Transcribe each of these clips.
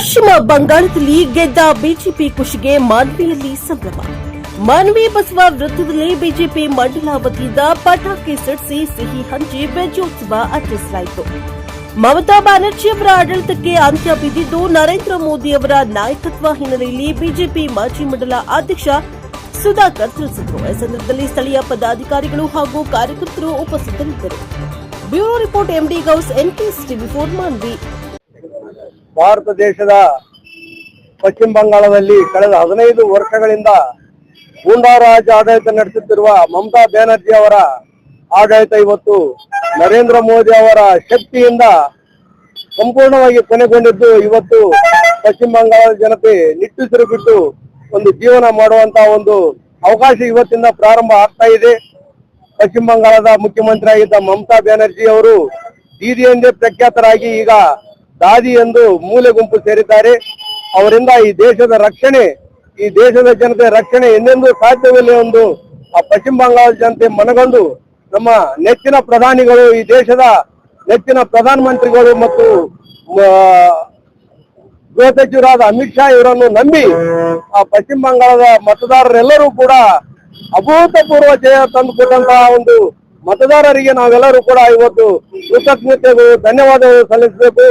ಪಶ್ಚಿಮ ಬಂಗಾಳದಲ್ಲಿ ಗೆದ್ದ ಬಿಜೆಪಿ ಖುಷಿಗೆ ಮಾನ್ವಿಯಲ್ಲಿ ಸಂಭ್ರಮ. ಮಾನ್ವಿ ಬಸವ ವೃತ್ತದಲ್ಲಿ ಬಿಜೆಪಿ ಮಂಡಲ ವತಿಯಿಂದ ಪಟಾಕಿ ಸಿಡಿಸಿ ಸಿಹಿ ಹಂಚಿ ವಿಜಯೋತ್ಸವ ಆಚರಿಸಲಾಯಿತು. ಮಮತಾ ಬ್ಯಾನರ್ಜಿ ಅವರ ಆಡಳಿತಕ್ಕೆ ಅಂತ್ಯ ಬಿದ್ದಿದ್ದು ನರೇಂದ್ರ ಮೋದಿ ಅವರ ನಾಯಕತ್ವ ಹಿನ್ನೆಲೆಯಲ್ಲಿ ಬಿಜೆಪಿ ಮಾಜಿ ಮಂಡಲ ಅಧ್ಯಕ್ಷ ಸುಧಾಕರ್ ತಿಳಿಸಿದರು. ಈ ಸಂದರ್ಭದಲ್ಲಿ ಸ್ಥಳೀಯ ಪದಾಧಿಕಾರಿಗಳು ಹಾಗೂ ಕಾರ್ಯಕರ್ತರು ಉಪಸ್ಥಿತರಿದ್ದರು. Bureau report MD Gouse, NKS ಟಿವಿ4 ಮಾನ್ವಿ. ಭಾರತ ದೇಶದ ಪಶ್ಚಿಮ ಬಂಗಾಳದಲ್ಲಿ ಕಳೆದ 15 ವರ್ಷಗಳಿಂದ ಗೂಂಡಾರಾಜ್ ಆಡಳಿತ ನಡೆಸುತ್ತಿರುವ ಮಮತಾ ಬ್ಯಾನರ್ಜಿ ಅವರ ಆಡಳಿತ ಇವತ್ತು ನರೇಂದ್ರ ಮೋದಿ ಅವರ ಶಕ್ತಿಯಿಂದ ಸಂಪೂರ್ಣವಾಗಿ ಕೊನೆಗೊಂಡಿದ್ದು, ಇವತ್ತು ಪಶ್ಚಿಮ ಬಂಗಾಳದ ಜನತೆ ನಿಟ್ಟುಸಿರು ಬಿಟ್ಟು ಒಂದು ಜೀವನ ಮಾಡುವಂತಹ ಒಂದು ಅವಕಾಶ ಇವತ್ತಿಂದ ಪ್ರಾರಂಭ ಆಗ್ತಾ ಇದೆ. ಪಶ್ಚಿಮ ಬಂಗಾಳದ ಮುಖ್ಯಮಂತ್ರಿ ಆಗಿದ್ದ ಮಮತಾ ಬ್ಯಾನರ್ಜಿ ಅವರು ದೀದಿ ಎಂದೇ ಪ್ರಖ್ಯಾತರಾಗಿ ಈಗ ದಾದಿ ಎಂದು ಮೂಲೆ ಗುಂಪು ಸೇರಿದ್ದಾರೆ. ಅವರಿಂದ ಈ ದೇಶದ ರಕ್ಷಣೆ, ಈ ದೇಶದ ಜನತೆ ರಕ್ಷಣೆ ಎಂದೆಂದೂ ಸಾಧ್ಯವಿಲ್ಲ ಎಂದು ಆ ಪಶ್ಚಿಮ ಬಂಗಾಳದ ಜನತೆ ಮನಗಂಡು ನಮ್ಮ ನೆಚ್ಚಿನ ಪ್ರಧಾನಿಗಳು, ಈ ದೇಶದ ನೆಚ್ಚಿನ ಪ್ರಧಾನಮಂತ್ರಿಗಳು ಮತ್ತು ಗೃಹ ಸಚಿವರಾದ ಅಮಿತ್ ಶಾ ಇವರನ್ನು ನಂಬಿ ಆ ಪಶ್ಚಿಮ ಬಂಗಾಳದ ಮತದಾರರೆಲ್ಲರೂ ಕೂಡ ಅಭೂತಪೂರ್ವ ಜಯ ತಂದುಕೊಟ್ಟಂತಹ ಒಂದು ಮತದಾರರಿಗೆ ನಾವೆಲ್ಲರೂ ಕೂಡ ಇವತ್ತು ಕೃತಜ್ಞತೆಗಳು, ಧನ್ಯವಾದಗಳು ಸಲ್ಲಿಸಬೇಕು.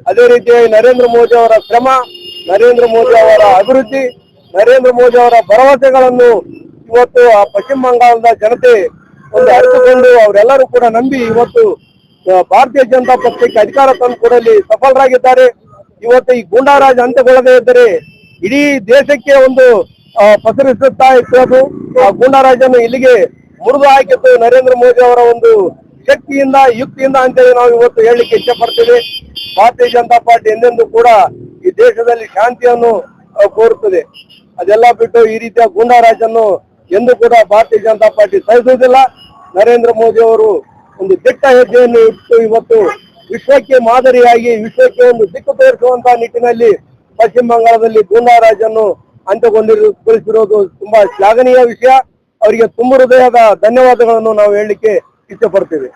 ಅದೇ ರೀತಿಯಾಗಿ ನರೇಂದ್ರ ಮೋದಿ ಅವರ ಶ್ರಮ, ನರೇಂದ್ರ ಮೋದಿ ಅವರ ಅಭಿವೃದ್ಧಿ, ನರೇಂದ್ರ ಮೋದಿ ಅವರ ಭರವಸೆಗಳನ್ನು ಇವತ್ತು ಆ ಪಶ್ಚಿಮ ಬಂಗಾಳದ ಜನತೆ ಒಂದು ಅರಿತುಕೊಂಡು ಅವರೆಲ್ಲರೂ ಕೂಡ ನಂಬಿ ಇವತ್ತು ಭಾರತೀಯ ಜನತಾ ಪಕ್ಷಕ್ಕೆ ಅಧಿಕಾರ ತಂದುಕೊಡಲಿ ಸಫಲರಾಗಿದ್ದಾರೆ. ಇವತ್ತು ಈ ಗೂಂಡಾರಾಜ್ ಅಂತ್ಯಗೊಳ್ಳದೇ ಇದ್ದರೆ ಇಡೀ ದೇಶಕ್ಕೆ ಒಂದು ಪಸರಿಸುತ್ತಾ ಇತ್ತು. ಆ ಗೂಂಡಾರಾಜನ್ನು ಇಲ್ಲಿಗೆ ಮುರಿದು ಹಾಕಿತ್ತು ನರೇಂದ್ರ ಮೋದಿ ಅವರ ಒಂದು ಶಕ್ತಿಯಿಂದ, ಯುಕ್ತಿಯಿಂದ ಅಂತೇಳಿ ನಾವು ಇವತ್ತು ಹೇಳಲಿಕ್ಕೆ ಇಚ್ಛೆ ಪಡ್ತೇವೆ. ಭಾರತೀಯ ಜನತಾ ಪಾರ್ಟಿ ಎಂದೆಂದೂ ಕೂಡ ಈ ದೇಶದಲ್ಲಿ ಶಾಂತಿಯನ್ನು ಕೋರುತ್ತದೆ. ಅದೆಲ್ಲ ಬಿಟ್ಟು ಈ ರೀತಿಯ ಗೂಂಡಾರಾಜನ್ನು ಎಂದು ಕೂಡ ಭಾರತೀಯ ಜನತಾ ಪಾರ್ಟಿ ಸಹಿಸುವುದಿಲ್ಲ. ನರೇಂದ್ರ ಮೋದಿ ಅವರು ಒಂದು ದಿಟ್ಟ ಹೆಜ್ಜೆಯನ್ನು ಇಟ್ಟು ಇವತ್ತು ವಿಶ್ವಕ್ಕೆ ಮಾದರಿಯಾಗಿ, ವಿಶ್ವಕ್ಕೆ ಒಂದು ದಿಕ್ಕು ತೋರಿಸುವಂತಹ ನಿಟ್ಟಿನಲ್ಲಿ ಪಶ್ಚಿಮ ಬಂಗಾಳದಲ್ಲಿ ಗೂಂಡಾರಾಜನ್ನು ಅಂತ್ಯಗೊಳಿಸಿರುವುದು ತುಂಬಾ ಶ್ಲಾಘನೀಯ ವಿಷಯ. ಅವರಿಗೆ ತುಂಬ ಹೃದಯದ ಧನ್ಯವಾದಗಳನ್ನು ನಾವು ಹೇಳಲಿಕ್ಕೆ ಇಚ್ಛೆ ಪಡ್ತೇವೆ.